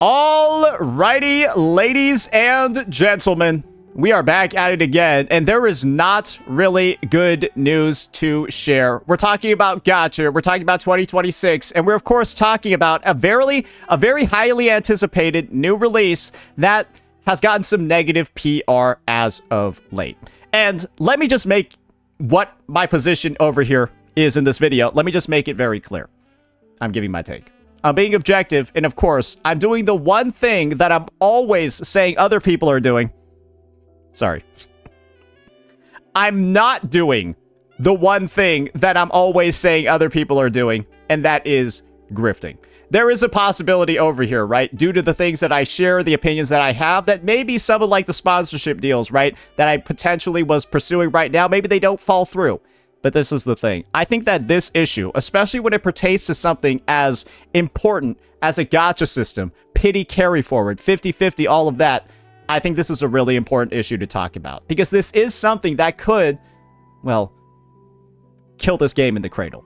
Alrighty, ladies and gentlemen, we are back at it again, and there is not really good news to share. We're talking about Gacha, we're talking about 2026, and we're of course talking about a very highly anticipated new release that has gotten some negative PR as of late. And let me just make what my position over here is in this video. Let me just make it very clear. I'm giving my take. I'm being objective, and of course, I'm doing the one thing that I'm always saying other people are doing. Sorry. I'm not doing the one thing that I'm always saying other people are doing, and that is grifting. There is a possibility over here, right? Due to the things that I share, the opinions that I have, that maybe some of like the sponsorship deals, right? That I potentially was pursuing right now, maybe they don't fall through. But this is the thing. I think that this issue, especially when it pertains to something as important as a gacha system, pity carry forward, 50-50, all of that, I think this is a really important issue to talk about. Because this is something that could, well, kill this game in the cradle.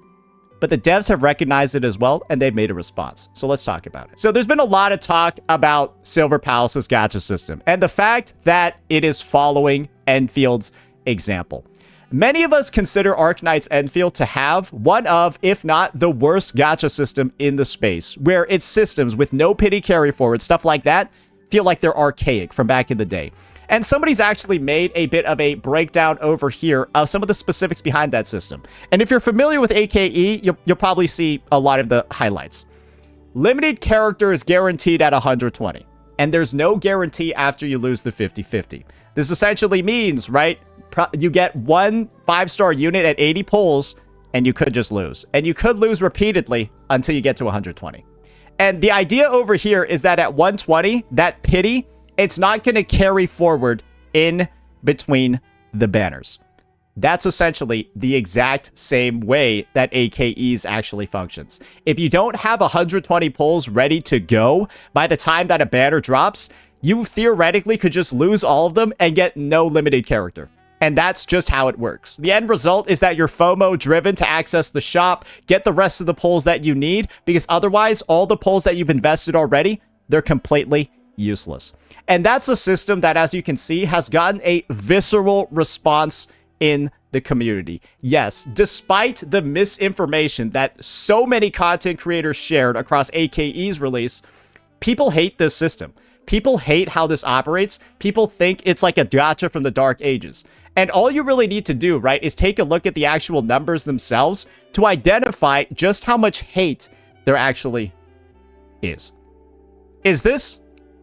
But the devs have recognized it as well, and they've made a response. So let's talk about it. So there's been a lot of talk about Silver Palace's gacha system, and the fact that it is following Enfield's example. Many of us consider Arknights Endfield to have one of, if not the worst gacha system in the space, where its systems with no pity carry forward, stuff like that, feel like they're archaic from back in the day. And somebody's actually made a bit of a breakdown over here of some of the specifics behind that system. And if you're familiar with AKE, you'll probably see a lot of the highlights. Limited character is guaranteed at 120, and there's no guarantee after you lose the 50-50. This essentially means, right, you get one 5-star unit at 80 pulls, and you could just lose. And you could lose repeatedly until you get to 120. And the idea over here is that at 120, that pity, it's not going to carry forward in between the banners. That's essentially the exact same way that AKEs actually functions. If you don't have 120 pulls ready to go by the time that a banner drops, you theoretically could just lose all of them and get no limited character. And that's just how it works. The end result is that you're FOMO driven to access the shop, get the rest of the pulls that you need, because otherwise all the pulls that you've invested already, they're completely useless. And that's a system that, as you can see, has gotten a visceral response in the community. Yes, despite the misinformation that so many content creators shared across AKE's release, people hate this system. People hate how this operates. People think it's like a gacha from the dark ages. And all you really need to do, right, is take a look at the actual numbers themselves to identify just how much hate there actually is. Is this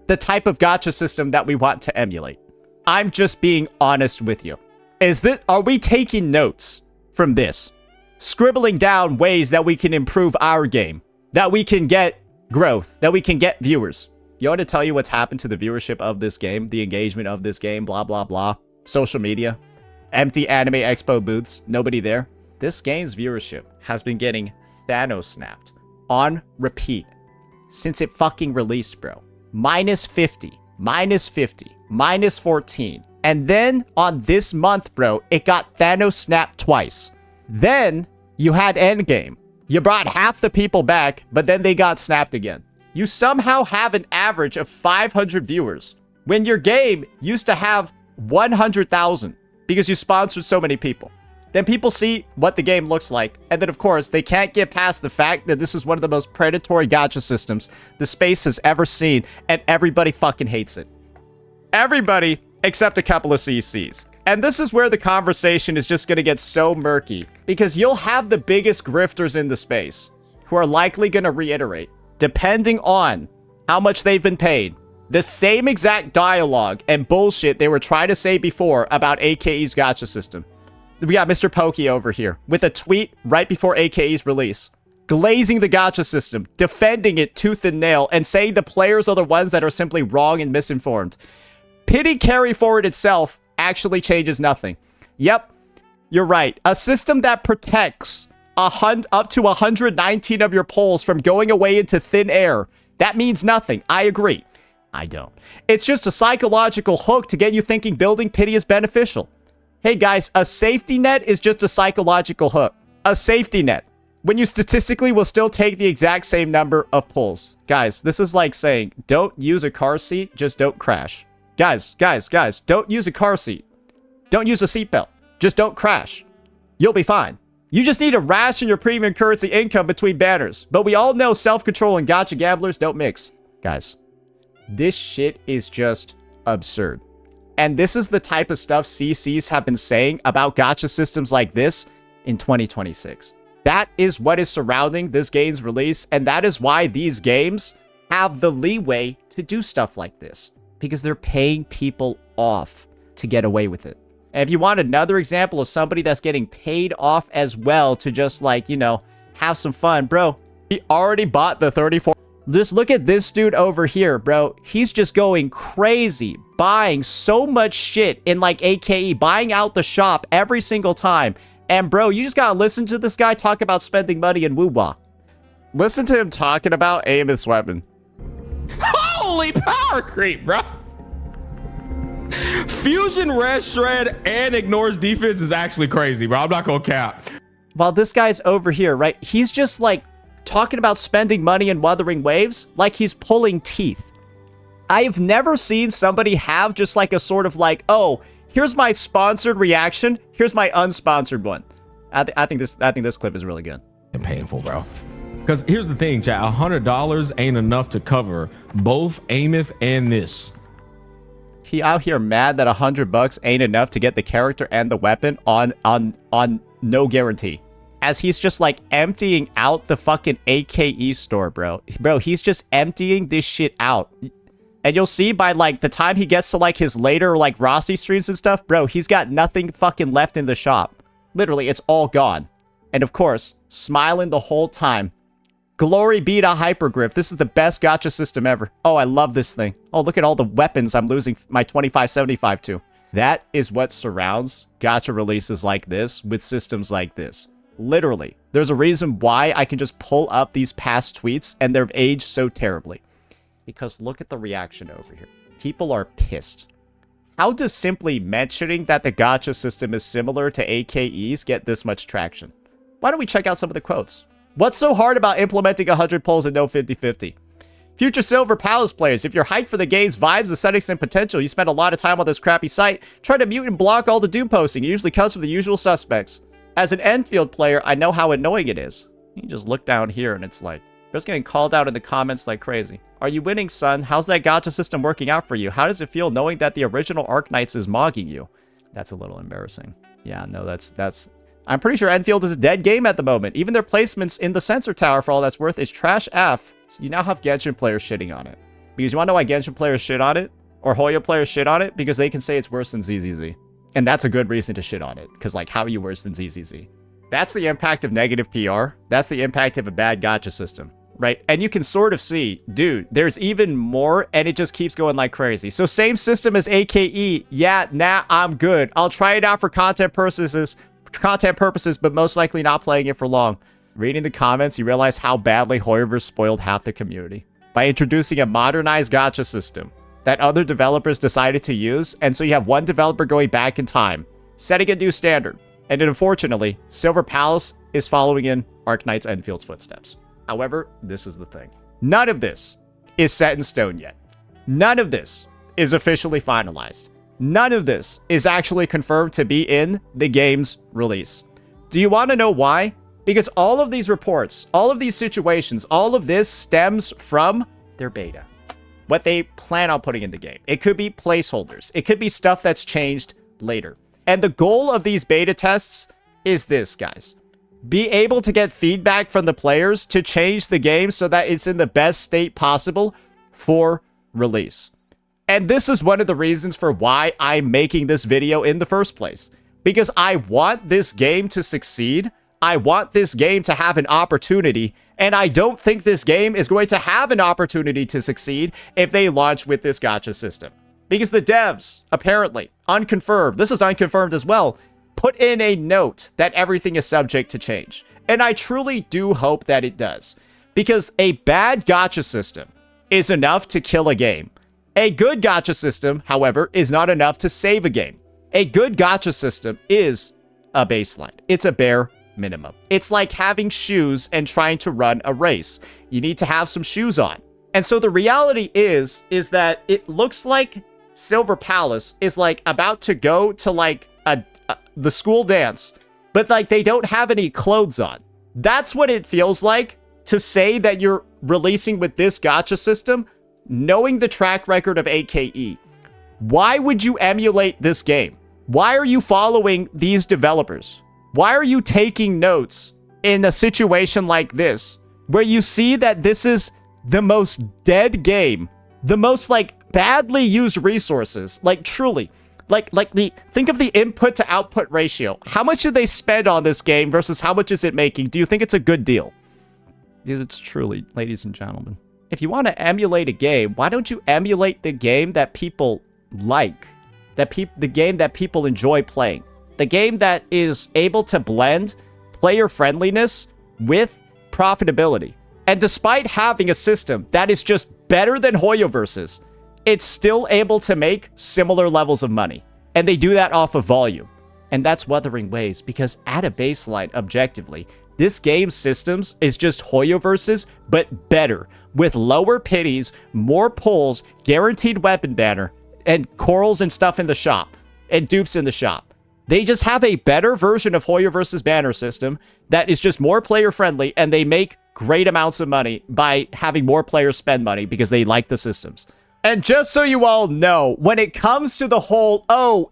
the type of gacha system that we want to emulate? I'm just being honest with you. Are we taking notes from this? Scribbling down ways that we can improve our game, that we can get growth, that we can get viewers. You want to tell you what's happened to the viewership of this game, the engagement of this game, blah, blah, blah. Social media, empty Anime Expo booths, nobody there. This game's viewership has been getting Thanos snapped on repeat since it fucking released, bro. Minus 50, minus 50, minus 14. And then on this month, bro, it got Thanos snapped twice. Then you had Endgame. You brought half the people back, but then they got snapped again. You somehow have an average of 500 viewers when your game used to have 100,000 because you sponsored so many people. Then people see what the game looks like, and then of course they can't get past the fact that this is one of the most predatory gacha systems the space has ever seen, and everybody fucking hates it. Everybody except a couple of CCs. And this is where the conversation is just going to get so murky, because you'll have the biggest grifters in the space who are likely going to reiterate, depending on how much they've been paid, the same exact dialogue and bullshit they were trying to say before about AKE's gacha system. We got Mr. Pokey over here with a tweet right before AKE's release, glazing the gacha system, defending it tooth and nail, and saying the players are the ones that are simply wrong and misinformed. Pity carry forward itself actually changes nothing. Yep, you're right. A system that protects up to 119 of your polls from going away into thin air, that means nothing. I agree. I don't. It's just a psychological hook to get you thinking building pity is beneficial. Hey guys, a safety net is just a psychological hook. A safety net. when you statistically will still take the exact same number of pulls. Guys, this is like saying, don't use a car seat, just don't crash. Guys, don't use a car seat. Don't use a seatbelt. Just don't crash. You'll be fine. You just need to ration your premium currency income between banners. But we all know self-control and gacha gamblers don't mix. Guys, this shit is just absurd. And this is the type of stuff CCs have been saying about gacha systems like this in 2026. That is what is surrounding this game's release, and that is why these games have the leeway to do stuff like this. Because they're paying people off to get away with it. And if you want another example of somebody that's getting paid off as well to just like, you know, have some fun, bro, he already bought the 34. Just look at this dude over here, bro. He's just going crazy, buying so much shit in like AKE, buying out the shop every single time. And bro, you just gotta listen to this guy talk about spending money in woo-wah. Listen to him talking about Ameth's weapon. Holy power creep, bro. Fusion red shred and ignores defense is actually crazy, bro. I'm not gonna cap. While this guy's over here, right? He's just like talking about spending money and Wuthering Waves like he's pulling teeth. I've never seen somebody have just like a sort of like, oh, here's my sponsored reaction. Here's my unsponsored one. I think this clip is really good. And painful, bro. Because here's the thing, chat. $100 ain't enough to cover both Ameth and this. He out here mad that $100 ain't enough to get the character and the weapon on no guarantee. As he's just like emptying out the fucking AKE store, bro. Bro, he's just emptying this shit out. And you'll see by like the time he gets to like his later like Rossi streams and stuff, bro, he's got nothing fucking left in the shop. Literally, it's all gone. And of course, smiling the whole time. Glory be to Hypergriff. This is the best gacha system ever. Oh, I love this thing. Oh, look at all the weapons I'm losing my 2575 to. That is what surrounds gacha releases like this with systems like this. Literally. There's a reason why I can just pull up these past tweets and they've aged so terribly. Because look at the reaction over here. People are pissed. How does simply mentioning that the gacha system is similar to AKEs get this much traction? Why don't we check out some of the quotes? What's so hard about implementing 100 pulls and no 50-50? Future Silver Palace players, if you're hyped for the game's vibes, aesthetics, and potential, you spend a lot of time on this crappy site, try to mute and block all the Doom posting. It usually comes from the usual suspects. As an Endfield player, I know how annoying it is. You just look down here and it's like, just getting called out in the comments like crazy. Are you winning, son? How's that gacha system working out for you? How does it feel knowing that the original Arknights is mogging you? That's a little embarrassing. Yeah, no, that's... I'm pretty sure Endfield is a dead game at the moment. Even their placements in the sensor tower, for all that's worth, is trash F. So you now have Genshin players shitting on it. Because you want to know why Genshin players shit on it? Or Hoyo players shit on it? Because they can say it's worse than ZZZ. And that's a good reason to shit on it. Because, like, how are you worse than ZZZ? That's the impact of negative PR. That's the impact of a bad gacha system. Right? And you can sort of see, dude, there's even more, and it just keeps going like crazy. So same system as AKE. Yeah, nah, I'm good. I'll try it out for content purposes, but most likely not playing it for long. Reading the comments, you realize how badly Hoyoverse spoiled half the community by introducing a modernized gacha system that other developers decided to use, and so you have one developer going back in time, setting a new standard. And unfortunately, Silver Palace is following in Arknights Enfield's footsteps. However, this is the thing. None of this is set in stone yet. None of this is officially finalized. None of this is actually confirmed to be in the game's release. Do you want to know why? Because all of these reports, all of these situations, all of this stems from their beta. What they plan on putting in the game. It could be placeholders. It could be stuff that's changed later. And the goal of these beta tests is this, guys. Be able to get feedback from the players to change the game so that it's in the best state possible for release. And this is one of the reasons for why I'm making this video in the first place. Because I want this game to succeed. I want this game to have an opportunity. And I don't think this game is going to have an opportunity to succeed if they launch with this gacha system. Because the devs, apparently, unconfirmed, this is unconfirmed as well, put in a note that everything is subject to change. And I truly do hope that it does. Because a bad gacha system is enough to kill a game. A good gacha system, however, is not enough to save a game. A good gacha system is a baseline. It's a bare minimum. It's like having shoes and trying to run a race. You need to have some shoes on. And so the reality is that it looks like Silver Palace is like about to go to like the school dance, but like they don't have any clothes on. That's what it feels like to say that you're releasing with this gacha system, knowing the track record of AKE. Why would you emulate this game? Why are you following these developers? Why are you taking notes in a situation like this, where you see that this is the most dead game, the most like badly used resources, like truly, think of the input to output ratio. How much did they spend on this game versus how much is it making? Do you think it's a good deal? Because it's truly, ladies and gentlemen, if you want to emulate a game, why don't you emulate the game that people like, the game that people enjoy playing, the game that is able to blend player friendliness with profitability? And despite having a system that is just better than Hoyoverse's, it's still able to make similar levels of money. And they do that off of volume. And that's Wuthering Waves, because at a baseline, objectively, this game's systems is just Hoyoverse's, but better, with lower pities, more pulls, guaranteed weapon banner, and corals and stuff in the shop, and dupes in the shop. They just have a better version of Hoyoverse's banner system that is just more player-friendly, and they make great amounts of money by having more players spend money because they like the systems. And just so you all know, when it comes to the whole,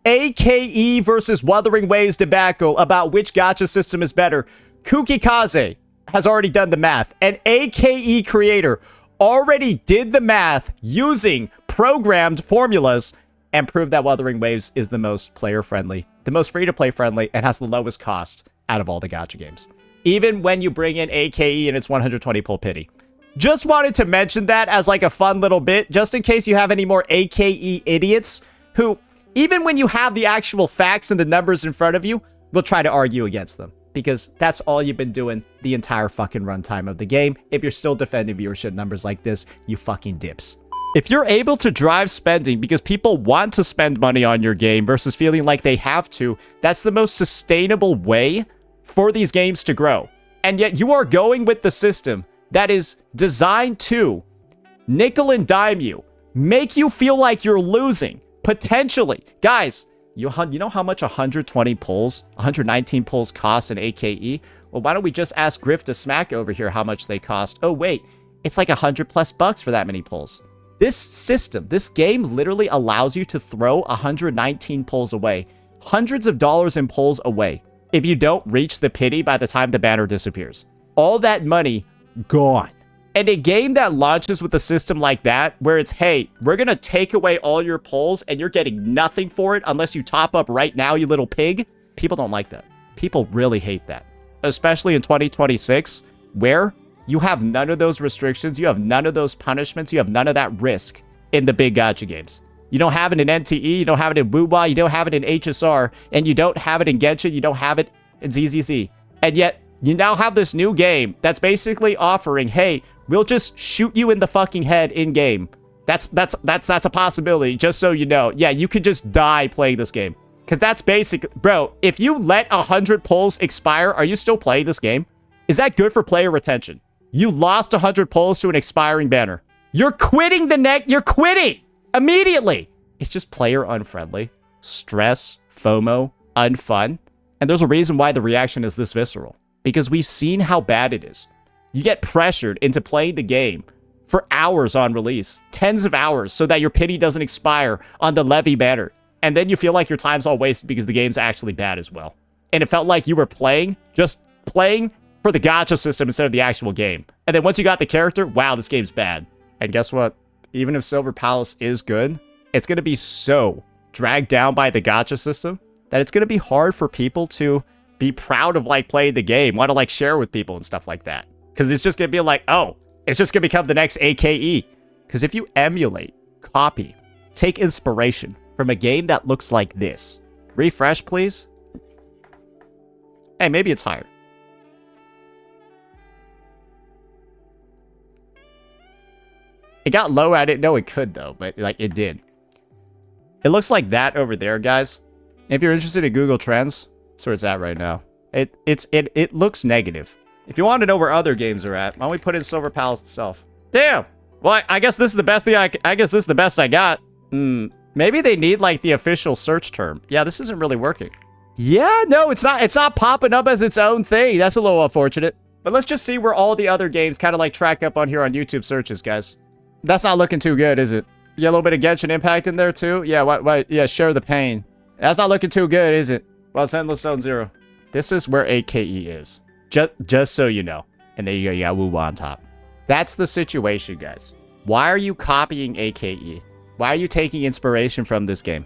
AKE versus Wuthering Waves debacle about which gacha system is better, Kukikaze has already done the math. An AKE creator already did the math using programmed formulas and proved that Wuthering Waves is the most player-friendly, the most free-to-play friendly, and has the lowest cost out of all the gacha games. Even when you bring in AKE and its 120 pull pity. Just wanted to mention that as like a fun little bit, just in case you have any more AKE idiots who, even when you have the actual facts and the numbers in front of you, will try to argue against them. Because that's all you've been doing the entire fucking runtime of the game. If you're still defending viewership numbers like this, you fucking dips. If you're able to drive spending because people want to spend money on your game versus feeling like they have to, that's the most sustainable way for these games to grow. And yet you are going with the system that is designed to nickel and dime you, make you feel like you're losing, potentially. Guys, you know how much 120 pulls, 119 pulls cost in AKE? Well, why don't we just ask Griff to Smack over here how much they cost? Oh, wait, it's like $100+ for that many pulls. This system, this game literally allows you to throw 119 pulls away, hundreds of dollars in pulls away, if you don't reach the pity by the time the banner disappears. All that money gone. And a game that launches with a system like that, where it's, hey, we're gonna take away all your pulls and you're getting nothing for it unless you top up right now, you little pig. People don't like that. People really hate that. Especially in 2026, where you have none of those restrictions, you have none of those punishments, you have none of that risk in the big gacha games. You don't have it in NTE, you don't have it in WuWa, you don't have it in HSR, and you don't have it in Genshin, you don't have it in ZZZ. And yet, you now have this new game that's basically offering, hey, we'll just shoot you in the fucking head in-game. That's a possibility, just so you know. Yeah, you could just die playing this game. Because that's basic. Bro, if you let 100 pulls expire, are you still playing this game? Is that good for player retention? You lost 100 pulls to an expiring banner. You're quitting the neck. You're quitting immediately. It's just player unfriendly. Stress, FOMO, unfun. And there's a reason why the reaction is this visceral. Because we've seen how bad it is. You get pressured into playing the game for hours on release, tens of hours, so that your pity doesn't expire on the Levy banner. And then you feel like your time's all wasted because the game's actually bad as well. And it felt like you were just playing for the gacha system instead of the actual game. And then once you got the character, wow, this game's bad. And guess what? Even if Silver Palace is good, it's going to be so dragged down by the gacha system that it's going to be hard for people to be proud of like playing the game, want to like share with people and stuff like that. Because it's just going to be like, oh, it's just going to become the next AKE. Because if you emulate, copy, take inspiration from a game that looks like this. Refresh, please. Hey, maybe it's higher. It got low. I didn't know it could, though, but like it did. It looks like that over there, guys. If you're interested in Google Trends, that's where it's at right now. It looks negative. If you want to know where other games are at, why don't we put in Silver Palace itself? Damn. Well, I guess this is the best thing I guess this is the best I got. Maybe they need like the official search term. Yeah, this isn't really working. Yeah, no, it's not popping up as its own thing. That's a little unfortunate. But let's just see where all the other games kind of like track up on here on YouTube searches, guys. That's not looking too good, is it? You got a little bit of Genshin Impact in there too? Yeah, yeah, share the pain. That's not looking too good, is it? Well, it's Endless Zone Zero. This is where AKE is. Just so you know. And there you go, you got Woo on top. That's the situation, guys. Why are you copying AKE? Why are you taking inspiration from this game?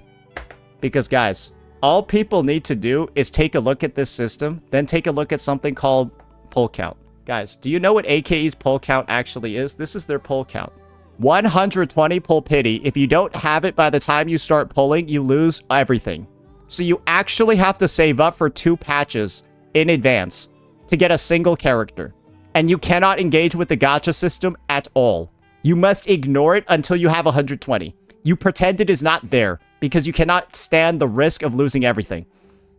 Because, guys, all people need to do is take a look at this system, then take a look at something called pull count. Guys, do you know what AKE's pull count actually is? This is their pull count. 120 pull pity. If you don't have it by the time you start pulling, you lose everything. So you actually have to save up for 2 patches in advance to get a single character. And you cannot engage with the gacha system at all. You must ignore it until you have 120. You pretend it is not there because you cannot stand the risk of losing everything.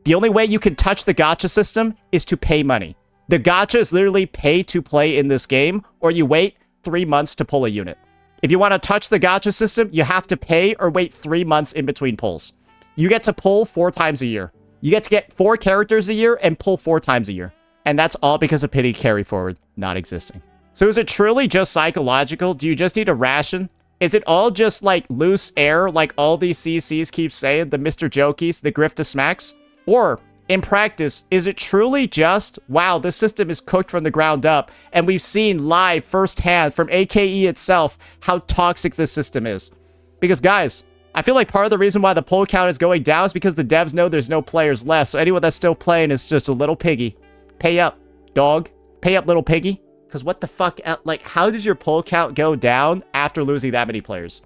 The only way you can touch the gacha system is to pay money. The gacha is literally pay to play in this game, or you wait 3 months to pull a unit. If you want to touch the gacha system, you have to pay or wait 3 months in between pulls. You get to pull 4 times a year. You get to get 4 characters a year and pull 4 times a year. And that's all because of pity carry forward not existing. So is it truly just psychological? Do you just need a ration? Is it all just like loose air like all these CCs keep saying, the Mr. Jokies, the Grifta Smacks? Or in practice, is it truly just, wow, this system is cooked from the ground up, and we've seen live firsthand from AKE itself how toxic this system is? Because guys, I feel like part of the reason why the pull count is going down is because the devs know there's no players left, so anyone that's still playing is just a little piggy. Pay up, dog. Pay up, little piggy. Because what the fuck, like, how does your pull count go down after losing that many players?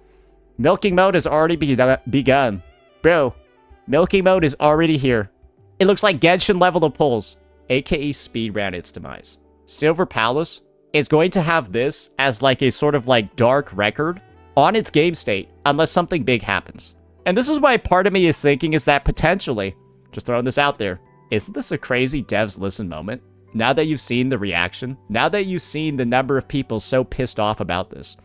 Milking mode has already begun. Bro, milking mode is already here. It looks like Genshin level of pulls. AKE speed ran its demise. Silver Palace is going to have this as like a sort of like dark record on its game state unless something big happens. And this is why part of me is thinking is that potentially, just throwing this out there, isn't this a crazy devs listen moment? Now that you've seen the reaction, now that you've seen the number of people so pissed off about this,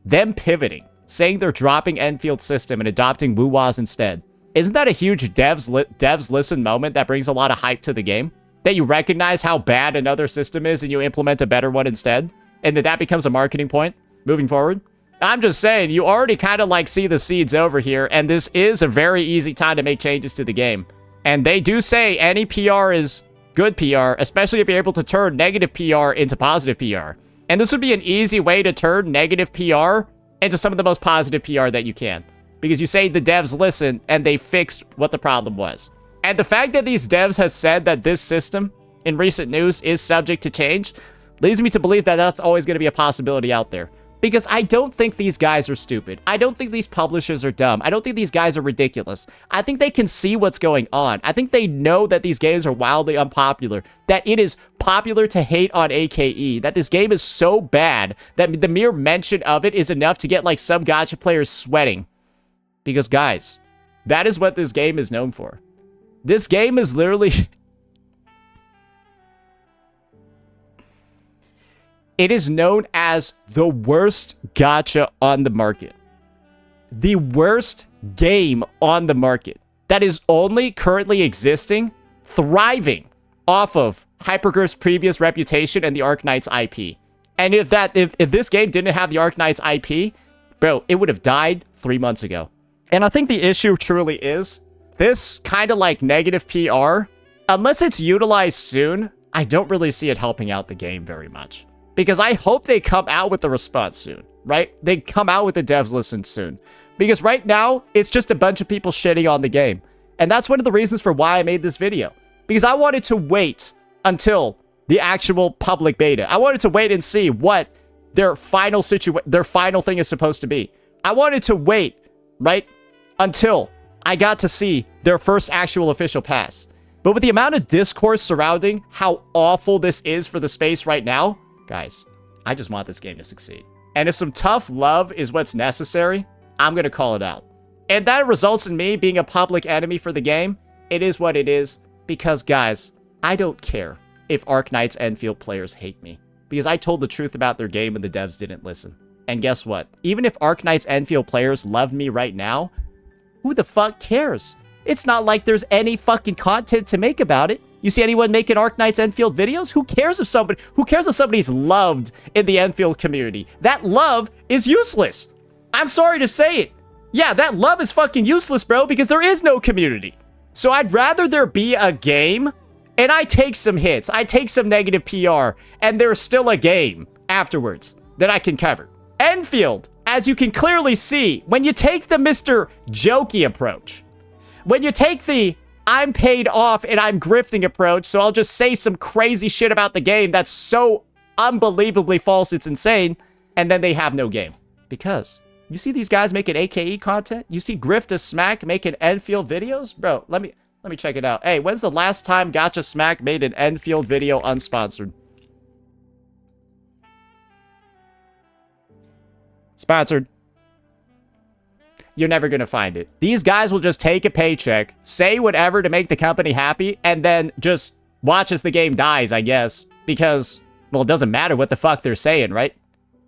them pivoting, saying they're dropping Endfield system and adopting Wuwas instead, isn't that a huge devs listen moment that brings a lot of hype to the game? That you recognize how bad another system is and you implement a better one instead? And that becomes a marketing point moving forward? I'm just saying, you already kind of like see the seeds over here, and this is a very easy time to make changes to the game. And they do say any PR is good PR, especially if you're able to turn negative PR into positive PR. And this would be an easy way to turn negative PR into some of the most positive PR that you can. Because you say the devs listen and they fixed what the problem was. And the fact that these devs have said that this system in recent news is subject to change leads me to believe that that's always going to be a possibility out there. Because I don't think these guys are stupid. I don't think these publishers are dumb. I don't think these guys are ridiculous. I think they can see what's going on. I think they know that these games are wildly unpopular, that it is popular to hate on AKE, that this game is so bad that the mere mention of it is enough to get like some gacha players sweating. Because guys, that is what this game is known for. This game is literally... It is known as the worst gacha on the market. The worst game on the market that is only currently existing, thriving off of Hypergriff's previous reputation and the Arknights IP. And if this game didn't have the Arknights IP, bro, it would have died 3 months ago. And I think the issue truly is this kind of like negative PR, unless it's utilized soon, I don't really see it helping out the game very much. Because I hope they come out with the response soon, right? They come out with the devs listen soon. Because right now, it's just a bunch of people shitting on the game. And that's one of the reasons for why I made this video. Because I wanted to wait until the actual public beta. I wanted to wait and see what their final thing is supposed to be. I wanted to wait, right, until I got to see their first actual official pass. But with the amount of discourse surrounding how awful this is for the space right now, guys, I just want this game to succeed. And if some tough love is what's necessary, I'm going to call it out. And that results in me being a public enemy for the game. It is what it is. Because, guys, I don't care if Arknights Endfield players hate me, because I told the truth about their game and the devs didn't listen. And guess what? Even if Arknights Endfield players love me right now, who the fuck cares? It's not like there's any fucking content to make about it. You see anyone making Arknights Endfield videos? Who cares if somebody's loved in the Endfield community? That love is useless. I'm sorry to say it. Yeah, that love is fucking useless, bro, because there is no community. So I'd rather there be a game, and I take some hits, I take some negative PR, and there's still a game afterwards that I can cover. Endfield, as you can clearly see, when you take the Mr. Jokey approach, when you take the I'm paid off and I'm grifting approach, so I'll just say some crazy shit about the game that's so unbelievably false, it's insane, and then they have no game. Because you see these guys making AKE content? You see Grifta Smack making Endfield videos? Bro, let me check it out. Hey, when's the last time Gacha Smack made an Endfield video unsponsored? Sponsored. You're never going to find it. These guys will just take a paycheck, say whatever to make the company happy, and then just watch as the game dies, I guess. Because, well, it doesn't matter what the fuck they're saying, right?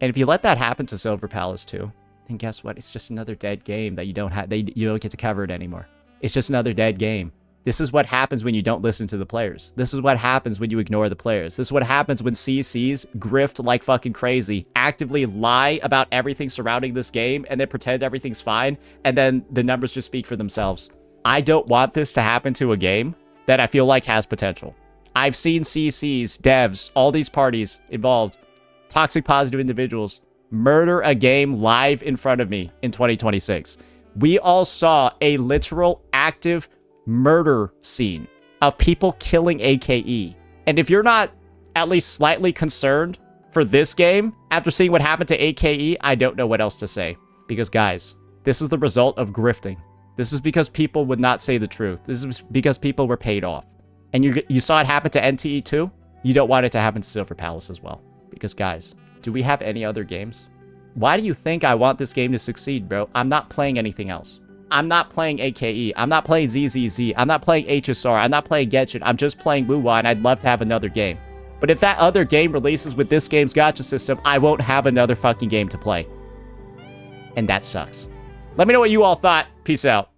And if you let that happen to Silver Palace too, then guess what? It's just another dead game that you don't get to cover it anymore. It's just another dead game. This is what happens when you don't listen to the players. This is what happens when you ignore the players. This is what happens when CCs grift like fucking crazy, actively lie about everything surrounding this game, and then pretend everything's fine, and then the numbers just speak for themselves. I don't want this to happen to a game that I feel like has potential. I've seen CCs, devs, all these parties involved, toxic positive individuals, murder a game live in front of me in 2026. We all saw a literal active murder scene of people killing AKE. And if you're not at least slightly concerned for this game after seeing what happened to AKE, I don't know what else to say. Because guys, this is the result of grifting. This is because people would not say the truth. This is because people were paid off. And you saw it happen to NTE too? You don't want it to happen to Silver Palace as well. Because guys, do we have any other games? Why do you think I want this game to succeed, bro? I'm not playing anything else. I'm not playing AKE. I'm not playing ZZZ. I'm not playing HSR. I'm not playing Genshin. I'm just playing Wuwa, and I'd love to have another game. But if that other game releases with this game's gacha system, I won't have another fucking game to play. And that sucks. Let me know what you all thought. Peace out.